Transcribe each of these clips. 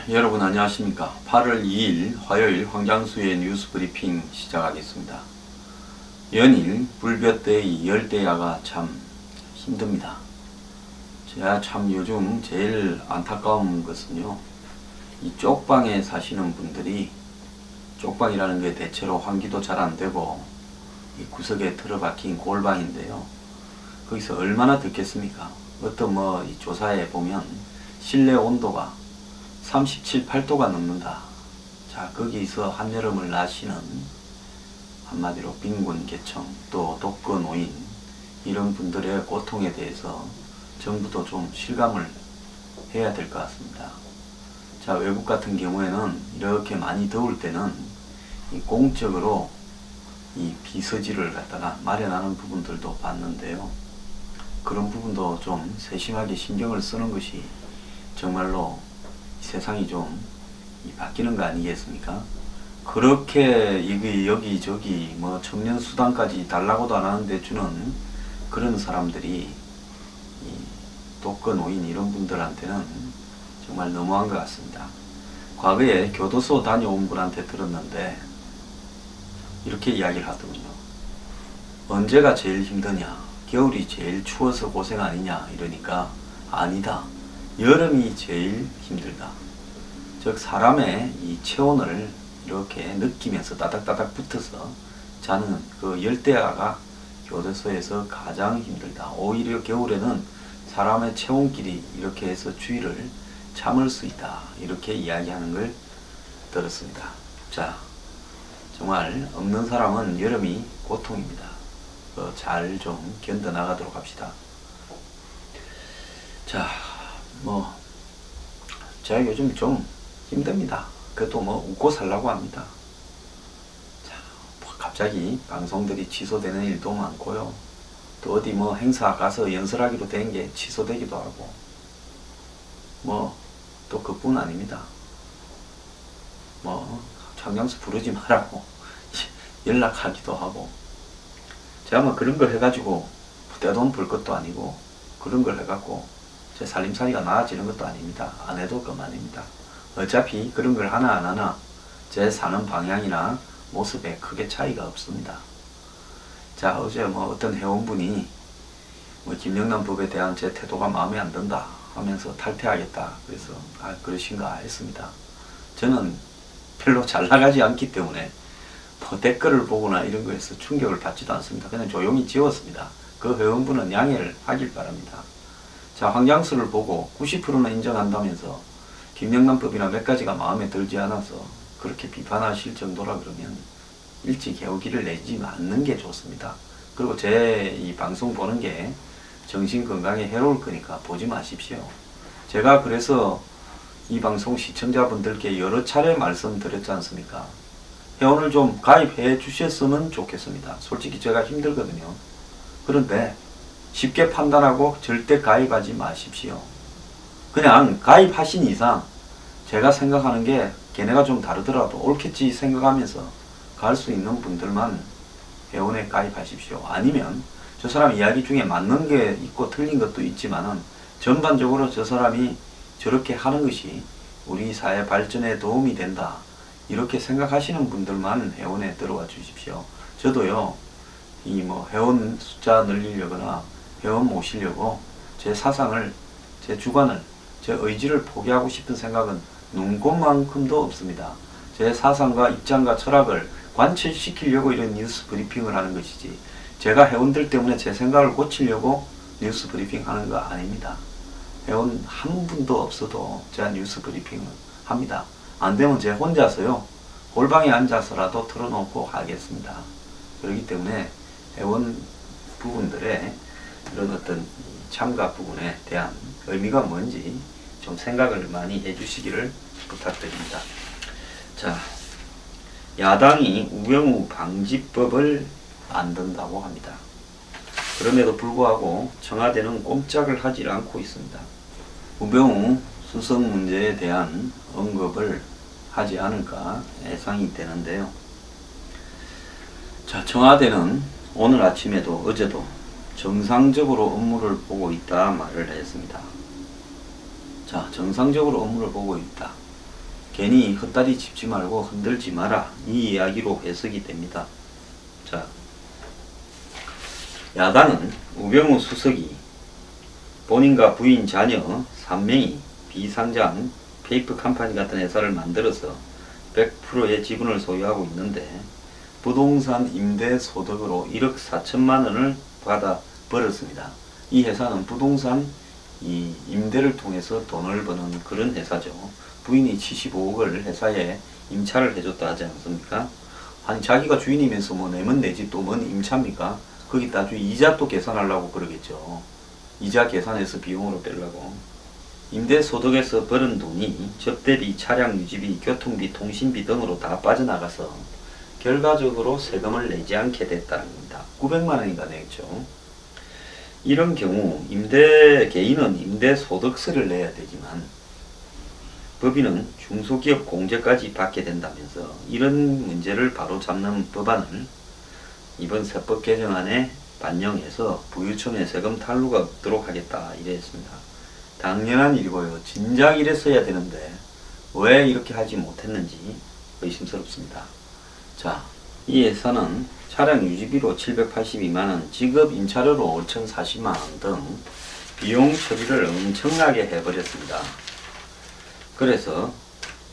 여러분 안녕하십니까. 8월 2일 화요일 황장수의 뉴스 브리핑 시작하겠습니다. 연일 불볕더위 열대야가 참 힘듭니다. 제가 참 요즘 제일 안타까운 것은요, 이 쪽방에 사시는 분들이, 쪽방이라는 게 대체로 환기도 잘 안되고 이 구석에 틀어박힌 골방인데요, 거기서 얼마나 덥겠습니까? 어떤 이 조사에 보면 실내 온도가 37, 8도가 넘는다. 자, 거기서 한여름을 나시는, 한마디로 빈곤 계층, 또 독거 노인, 이런 분들의 고통에 대해서 정부도 좀 실감을 해야 될 것 같습니다. 자, 외국 같은 경우에는 이렇게 많이 더울 때는 이 공적으로 이 비서지를 갖다가 마련하는 부분들도 봤는데요, 그런 부분도 좀 세심하게 신경을 쓰는 것이 정말로 세상이 좀 바뀌는 거 아니겠습니까? 그렇게 여기저기 청년 수당까지 달라고도 안 하는데 주는 그런 사람들이 이 독거 노인 이런 분들한테는 정말 너무한 것 같습니다. 과거에 교도소 다녀온 분한테 들었는데 이렇게 이야기를 하더군요. 언제가 제일 힘드냐? 겨울이 제일 추워서 고생 아니냐? 이러니까 아니다, 여름이 제일 힘들다. 즉 사람의 이 체온을 이렇게 느끼면서 따닥따닥 붙어서 자는 그 열대야가 교도소에서 가장 힘들다. 오히려 겨울에는 사람의 체온끼리 이렇게 해서 추위를 참을 수 있다. 이렇게 이야기하는 걸 들었습니다. 자, 정말 없는 사람은 여름이 고통입니다. 잘 좀 견뎌나가도록 합시다. 자, 제가 요즘 좀 힘듭니다. 그래도 웃고 살라고 합니다. 자, 갑자기 방송들이 취소되는 일도 많고요. 또 어디 행사 가서 연설하기로 된 게 취소되기도 하고, 또 그뿐 아닙니다. 황장수 부르지 말라고 연락하기도 하고, 제가 그런 걸 해가지고 떼돈 벌 것도 아니고, 그런 걸 해갖고 제 살림살이가 나아지는 것도 아닙니다. 안 해도 그만입니다. 어차피 그런 걸 하나 안 하나 제 사는 방향이나 모습에 크게 차이가 없습니다. 자, 어제 어떤 회원분이 김영란 법에 대한 제 태도가 마음에 안 든다 하면서 탈퇴하겠다, 그래서 그러신가 했습니다. 저는 별로 잘 나가지 않기 때문에 댓글을 보거나 이런 거에서 충격을 받지도 않습니다. 그냥 조용히 지웠습니다. 그 회원분은 양해를 하길 바랍니다. 자, 황장수를 보고 90%는 인정한다면서 김영란법이나 몇 가지가 마음에 들지 않아서 그렇게 비판하실 정도라 그러면 일찍 해오기를 내지 않는 게 좋습니다. 그리고 제 이 방송 보는 게 정신건강에 해로울 거니까 보지 마십시오. 제가 그래서 이 방송 시청자분들께 여러 차례 말씀드렸지 않습니까? 회원을 좀 가입해 주셨으면 좋겠습니다. 솔직히 제가 힘들거든요. 그런데 쉽게 판단하고 절대 가입하지 마십시오. 그냥 가입하신 이상 제가 생각하는 게 걔네가 좀 다르더라도 옳겠지 생각하면서 갈 수 있는 분들만 회원에 가입하십시오. 아니면 저 사람 이야기 중에 맞는 게 있고 틀린 것도 있지만은 전반적으로 저 사람이 저렇게 하는 것이 우리 사회 발전에 도움이 된다, 이렇게 생각하시는 분들만 회원에 들어와 주십시오. 저도요, 회원 숫자 늘리려거나 회원 모시려고 제 사상을, 제 주관을, 제 의지를 포기하고 싶은 생각은 눈꼽만큼도 없습니다. 제 사상과 입장과 철학을 관철시키려고 이런 뉴스 브리핑을 하는 것이지, 제가 회원들 때문에 제 생각을 고치려고 뉴스 브리핑 하는 거 아닙니다. 회원 한 분도 없어도 제가 뉴스 브리핑을 합니다. 안 되면 제 혼자서요, 골방에 앉아서라도 틀어놓고 하겠습니다. 그렇기 때문에 회원 부분들의 이런 어떤 참가 부분에 대한 의미가 뭔지 좀 생각을 많이 해주시기를 부탁드립니다. 자, 야당이 우병우 방지법을 만든다고 합니다. 그럼에도 불구하고 청와대는 꼼짝을 하지 않고 있습니다. 우병우 수석 문제에 대한 언급을 하지 않을까 예상이 되는데요. 자, 청와대는 오늘 아침에도 어제도 정상적으로 업무를 보고 있다 말을 했습니다. 자, 정상적으로 업무를 보고 있다. 괜히 헛다리 짚지 말고 흔들지 마라. 이 이야기로 해석이 됩니다. 자, 야당은 우병우 수석이 본인과 부인 자녀 3명이 비상장 페이퍼 컴퍼니 같은 회사를 만들어서 100%의 지분을 소유하고 있는데 부동산 임대 소득으로 1억 4천만 원을 받아 벌었습니다. 이 회사는 부동산 임대를 통해서 돈을 버는 그런 회사죠. 부인이 75억을 회사에 임차를 해줬다 하지 않습니까? 아니 자기가 주인이면서 뭐 내면 내지 또 뭔 임차입니까? 거기다 아주 이자 또 계산하려고 그러겠죠. 이자 계산해서 비용으로 빼려고. 임대소득에서 벌은 돈이 접대비, 차량 유지비, 교통비, 통신비 등으로 다 빠져나가서 결과적으로 세금을 내지 않게 됐다는 겁니다. 900만 원인가 냈죠. 이런 경우 개인은 임대소득세를 내야 되지만 법인은 중소기업 공제까지 받게 된다면서 이런 문제를 바로잡는 법안을 이번 세법 개정안에 반영해서 부유층의 세금 탈루가 없도록 하겠다 이래 했습니다. 당연한 일이고요. 진작 이랬어야 되는데 왜 이렇게 하지 못했는지 의심스럽습니다. 자, 이 회사는 차량 유지비로 782만원, 직업 임차료로 5,040만원 등 비용 처리를 엄청나게 해버렸습니다. 그래서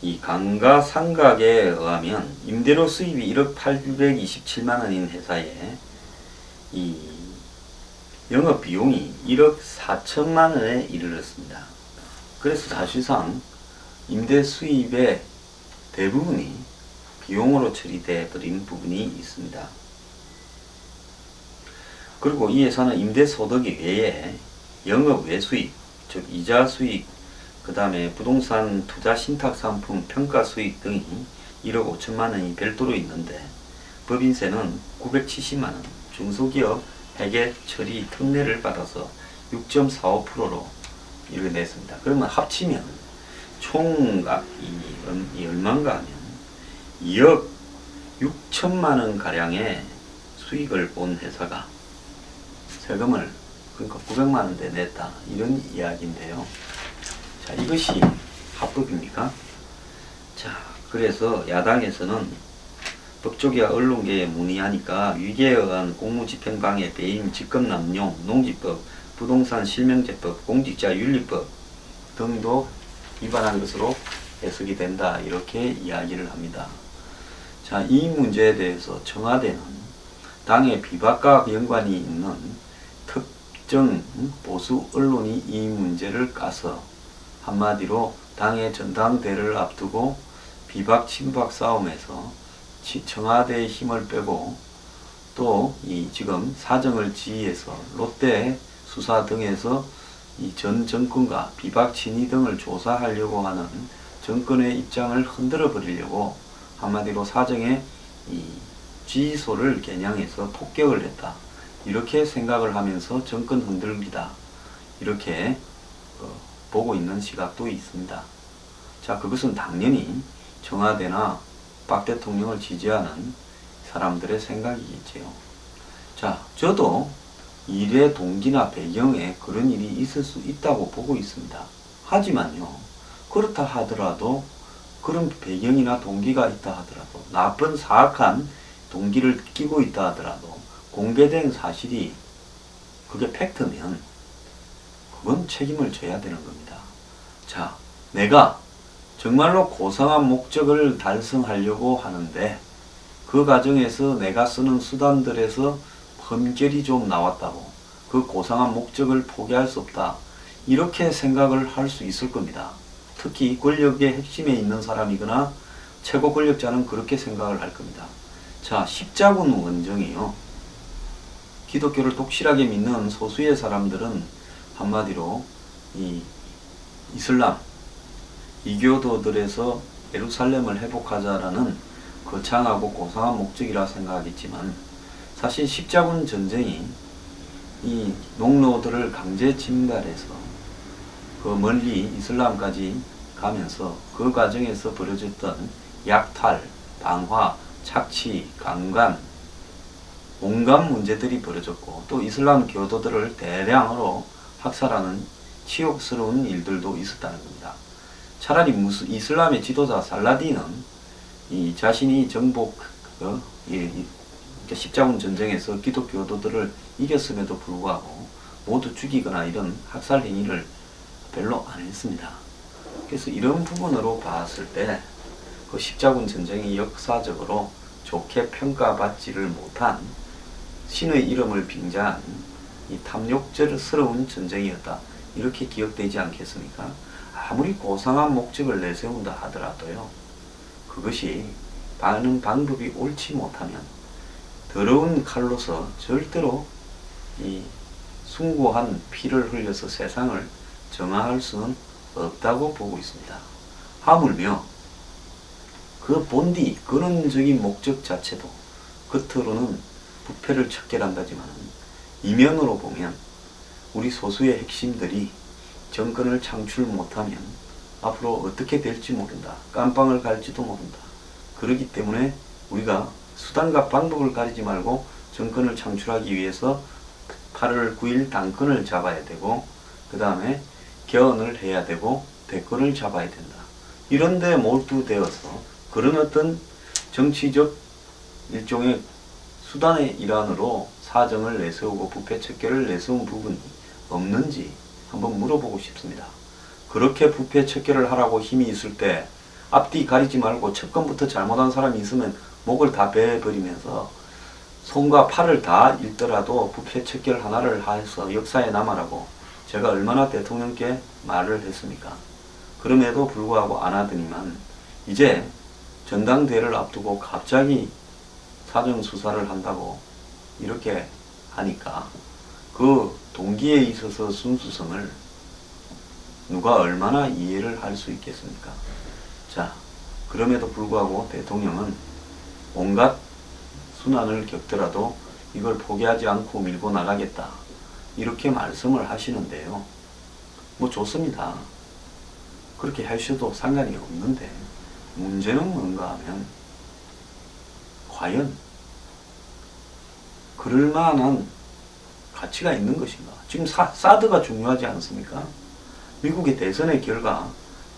이 감가상각에 의하면 임대료 수입이 1억 827만원인 회사에 이 영업 비용이 1억 4천만원에 이르렀습니다. 그래서 사실상 임대 수입의 대부분이 비용으로 처리되어 버린 부분이 있습니다. 그리고 이 회사는 임대 소득이 외에 영업 외수익, 즉 이자 수익, 그 다음에 부동산 투자 신탁 상품 평가 수익 등이 1억 5천만 원이 별도로 있는데 법인세는 970만 원, 중소기업 회계 처리 특례를 받아서 6.45%로 이를 냈습니다. 그러면 합치면 총각이 얼마인가 하면 2억 6천만 원 가량의 수익을 본 회사가 세금을 그러니까 900만 원대 냈다 이런 이야기인데요. 자, 이것이 합법입니까? 자, 그래서 야당에서는 법조계와 언론계에 문의하니까 위계에 의한 공무집행방해, 배임, 직권남용, 농지법, 부동산 실명제법, 공직자윤리법 등도 위반한 것으로 해석이 된다 이렇게 이야기를 합니다. 자, 이 문제에 대해서 청와대는 당의 비박과 연관이 있는 특정 보수 언론이 이 문제를 까서 한마디로 당의 전당대회를 앞두고 비박 친박 싸움에서 청와대의 힘을 빼고 또 이 지금 사정을 지휘해서 롯데 수사 등에서 이 전 정권과 비박 친위 등을 조사하려고 하는 정권의 입장을 흔들어 버리려고 한마디로 사정의 이 지휘소를 겨냥해서 폭격을 했다. 이렇게 생각을 하면서 정권 흔들기다. 이렇게 보고 있는 시각도 있습니다. 자, 그것은 당연히 청와대나 박 대통령을 지지하는 사람들의 생각이겠지요. 자, 저도 일의 동기나 배경에 그런 일이 있을 수 있다고 보고 있습니다. 하지만요, 그렇다 하더라도 그런 배경이나 동기가 있다 하더라도 나쁜 사악한 동기를 끼고 있다 하더라도 공개된 사실이 그게 팩트면 그건 책임을 져야 되는 겁니다. 자, 내가 정말로 고상한 목적을 달성하려고 하는데 그 과정에서 내가 쓰는 수단들에서 흠결이 좀 나왔다고 그 고상한 목적을 포기할 수 없다 이렇게 생각을 할 수 있을 겁니다. 특히 권력의 핵심에 있는 사람이거나 최고 권력자는 그렇게 생각을 할 겁니다. 자, 십자군 원정이요, 기독교를 독실하게 믿는 소수의 사람들은 한마디로 이 이슬람 이교도들에서 예루살렘을 회복하자라는 거창하고 고상한 목적이라 생각하겠지만 사실 십자군 전쟁이 이 농노들을 강제 침탈해서 그 멀리 이슬람까지 가면서 그 과정에서 벌어졌던 약탈, 방화, 착취, 강간, 온갖 문제들이 벌어졌고 또 이슬람 교도들을 대량으로 학살하는 치욕스러운 일들도 있었다는 겁니다. 차라리 이슬람의 지도자 살라딘은 이 자신이 정복 십자군 전쟁에서 기독교도들을 이겼음에도 불구하고 모두 죽이거나 이런 학살 행위를 별로 안 했습니다. 그래서 이런 부분으로 봤을 때 그 십자군 전쟁이 역사적으로 좋게 평가받지를 못한 신의 이름을 빙자한 이 탐욕스러운 전쟁이었다. 이렇게 기억되지 않겠습니까? 아무리 고상한 목적을 내세운다 하더라도요. 그것이 하는 방법이 옳지 못하면 더러운 칼로서 절대로 이 숭고한 피를 흘려서 세상을 정화할 수는 없다고 보고 있습니다. 하물며 그 본디 근원적인 목적 자체도 겉으로는 부패를 척결한다지만 이면으로 보면 우리 소수의 핵심들이 정권을 창출 못하면 앞으로 어떻게 될지 모른다. 깜빵을 갈지도 모른다. 그렇기 때문에 우리가 수단과 방법을 가리지 말고 정권을 창출하기 위해서 8월 9일 당권을 잡아야 되고 그 다음에 개헌을 해야 되고 대권을 잡아야 된다. 이런데 몰두되어서 그런 어떤 정치적 일종의 수단의 일환으로 사정을 내세우고 부패 척결을 내세운 부분이 없는지 한번 물어보고 싶습니다. 그렇게 부패 척결을 하라고 힘이 있을 때 앞뒤 가리지 말고 첫번부터 잘못한 사람이 있으면 목을 다 베어버리면서 손과 팔을 다 잃더라도 부패 척결 하나를 해서 역사에 남아라고 제가 얼마나 대통령께 말을 했습니까? 그럼에도 불구하고 안 하더니만 이제 전당대회를 앞두고 갑자기 사정수사를 한다고 이렇게 하니까 그 동기에 있어서 순수성을 누가 얼마나 이해를 할 수 있겠습니까? 자, 그럼에도 불구하고 대통령은 온갖 순환을 겪더라도 이걸 포기하지 않고 밀고 나가겠다. 이렇게 말씀을 하시는데요. 뭐 좋습니다. 그렇게 하셔도 상관이 없는데 문제는 뭔가 하면 과연 그럴 만한 가치가 있는 것인가? 지금 사드가 중요하지 않습니까? 미국의 대선의 결과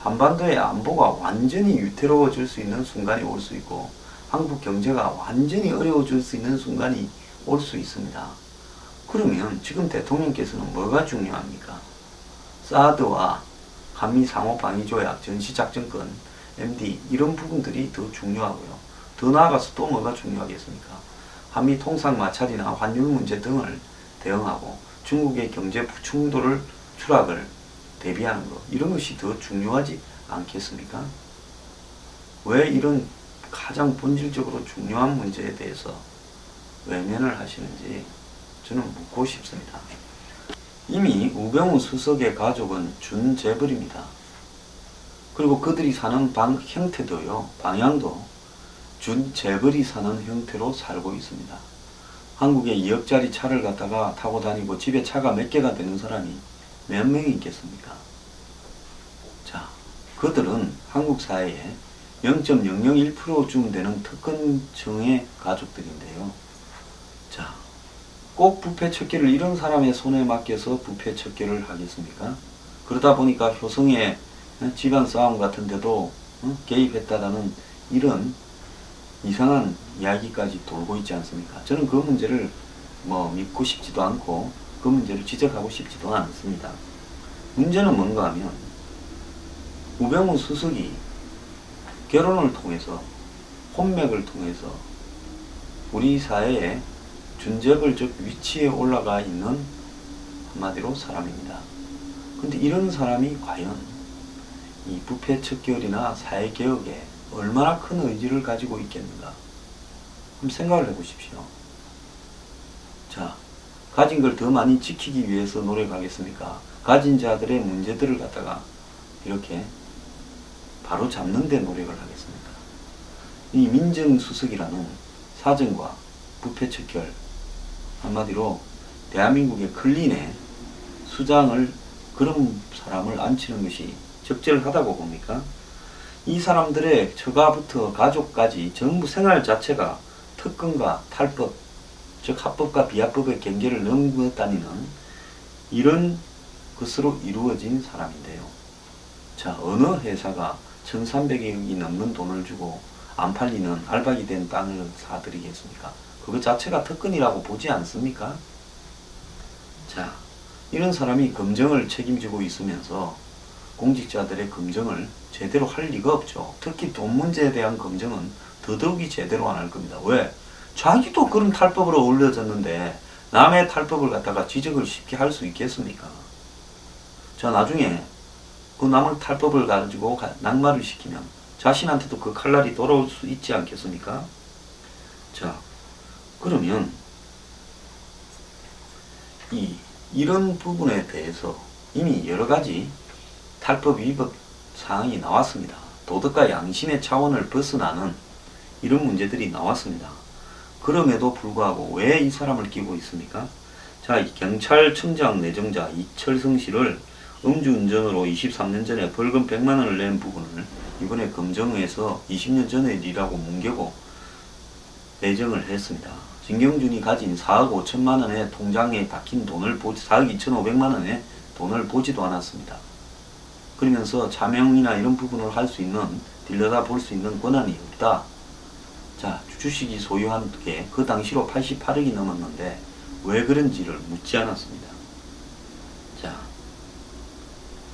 한반도의 안보가 완전히 위태로워질 수 있는 순간이 올 수 있고 한국 경제가 완전히 어려워질 수 있는 순간이 올 수 있습니다. 그러면 지금 대통령께서는 뭐가 중요합니까? 사드와 한미 상호방위조약, 전시작전권, MD 이런 부분들이 더 중요하고요. 더 나아가서 또 뭐가 중요하겠습니까? 한미 통상 마찰이나 환율 문제 등을 대응하고 중국의 경제 충돌을 추락을 대비하는 것 이런 것이 더 중요하지 않겠습니까? 왜 이런 가장 본질적으로 중요한 문제에 대해서 외면을 하시는지 저는 묻고 싶습니다. 이미 우병우 수석의 가족은 준재벌입니다. 그리고 그들이 사는 형태도요, 방향도 준재벌이 사는 형태로 살고 있습니다. 한국에 2억짜리 차를 갖다가 타고 다니고 집에 차가 몇 개가 되는 사람이 몇 명이 있겠습니까? 자, 그들은 한국 사회에 0.001%쯤 되는 특권층의 가족들인데요. 자, 꼭 부패 척결을 이런 사람의 손에 맡겨서 부패 척결을 하겠습니까? 그러다 보니까 효성의 집안 싸움 같은 데도 개입했다라는 이런 이상한 이야기까지 돌고 있지 않습니까? 저는 그 문제를 믿고 싶지도 않고 그 문제를 지적하고 싶지도 않습니다. 문제는 뭔가 하면 우병우 수석이 결혼을 통해서 혼맥을 통해서 우리 사회에 준재벌적 위치에 올라가 있는 한마디로 사람입니다. 근데 이런 사람이 과연 이 부패 척결이나 사회개혁에 얼마나 큰 의지를 가지고 있겠는가? 한번 생각을 해보십시오. 자, 가진 걸 더 많이 지키기 위해서 노력하겠습니까? 가진 자들의 문제들을 갖다가 이렇게 바로 잡는 데 노력을 하겠습니까? 이 민정수석이라는 사정과 부패 척결 한마디로 대한민국의 클린의 수장을 그런 사람을 앉히는 것이 적절하다고 봅니까? 이 사람들의 처가부터 가족까지 전부 생활 자체가 특권과 탈법, 즉 합법과 비합법의 경계를 넘어다니는 이런 것으로 이루어진 사람인데요. 자, 어느 회사가 1300억이 넘는 돈을 주고 안 팔리는 알박이 된 땅을 사드리겠습니까? 그것 자체가 특권이라고 보지 않습니까? 자, 이런 사람이 검증을 책임지고 있으면서 공직자들의 검증을 제대로 할 리가 없죠. 특히 돈 문제에 대한 검증은 더더욱이 제대로 안 할 겁니다. 왜? 자기도 그런 탈법으로 어울려졌는데 남의 탈법을 갖다가 지적을 쉽게 할 수 있겠습니까? 자, 나중에 그 남의 탈법을 가지고 낙마를 시키면 자신한테도 그 칼날이 돌아올 수 있지 않겠습니까? 자, 그러면 이런 부분에 대해서 이미 여러가지 탈법 위법 사항이 나왔습니다. 도덕과 양심의 차원을 벗어나는 이런 문제들이 나왔습니다. 그럼에도 불구하고 왜 이 사람을 끼고 있습니까? 자, 경찰청장 내정자 이철성 씨를 음주운전으로 23년 전에 벌금 100만원을 낸 부분을 이번에 검정에서 20년 전의 일이라고 뭉개고 내정을 했습니다. 진경준이 가진 4억 5천만원의 통장에 박힌 돈을 4억 2,500만원의 돈을 보지도 않았습니다. 그러면서 자명이나 이런 부분을 할 수 있는, 들여다 볼 수 있는 권한이 없다. 자, 주식이 소유한 게 그 당시로 88억이 넘었는데 왜 그런지를 묻지 않았습니다. 자,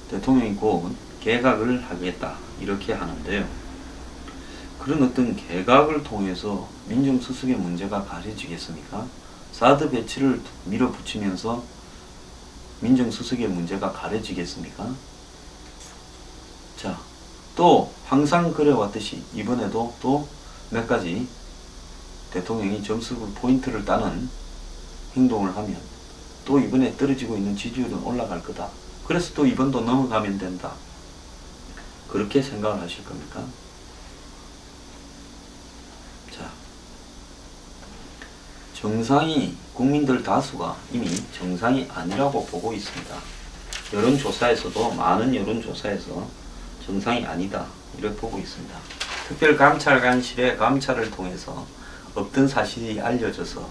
대통령이 곧 개각을 하겠다 이렇게 하는데요. 그런 어떤 개각을 통해서 민정수석의 문제가 가려지겠습니까? 사드 배치를 밀어붙이면서 민정수석의 문제가 가려지겠습니까? 자, 또 항상 그래왔듯이 이번에도 또 몇 가지 대통령이 점수 포인트를 따는 행동을 하면 또 이번에 떨어지고 있는 지지율은 올라갈 거다. 그래서 또 이번도 넘어가면 된다. 그렇게 생각을 하실 겁니까? 자, 정상이 국민들 다수가 이미 정상이 아니라고 보고 있습니다. 여론조사에서도 많은 여론조사에서 정상이 아니다 이렇게 보고 있습니다. 특별감찰관실의 감찰을 통해서 없던 사실이 알려져서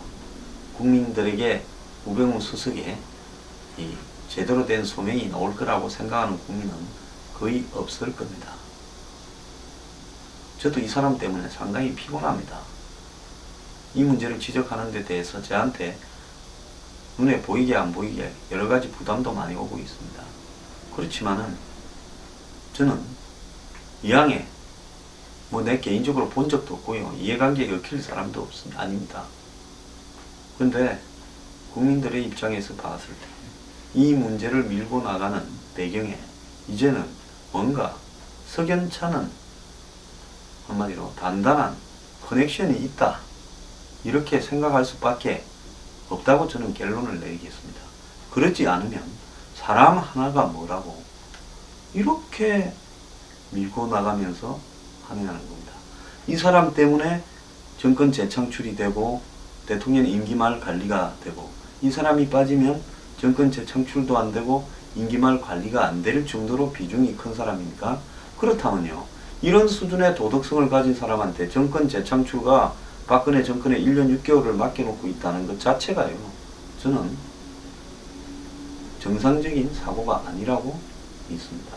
국민들에게 우병우 수석의 제대로 된 소명이 나올 거라고 생각하는 국민은 거의 없을 겁니다. 저도 이 사람 때문에 상당히 피곤합니다. 이 문제를 지적하는 데 대해서 저한테 눈에 보이게 안 보이게 여러가지 부담도 많이 오고 있습니다. 그렇지만은 저는 이왕에 내 개인적으로 본 적도 없고요. 이해관계에 얽힐 사람도 없습니다. 아닙니다. 그런데 국민들의 입장에서 봤을 때 이 문제를 밀고 나가는 배경에 이제는 뭔가 석연찮은, 한마디로 단단한 커넥션이 있다 이렇게 생각할 수밖에 없다고 저는 결론을 내리겠습니다. 그렇지 않으면 사람 하나가 뭐라고 이렇게 밀고 나가면서 하느냐는 겁니다. 이 사람 때문에 정권 재창출이 되고 대통령 임기말 관리가 되고, 이 사람이 빠지면 정권 재창출도 안 되고 임기말 관리가 안 될 정도로 비중이 큰 사람입니까? 그렇다면요, 이런 수준의 도덕성을 가진 사람한테 정권 재창출과 박근혜 정권의 1년 6개월을 맡겨놓고 있다는 것 자체가요, 저는 정상적인 사고가 아니라고 믿습니다.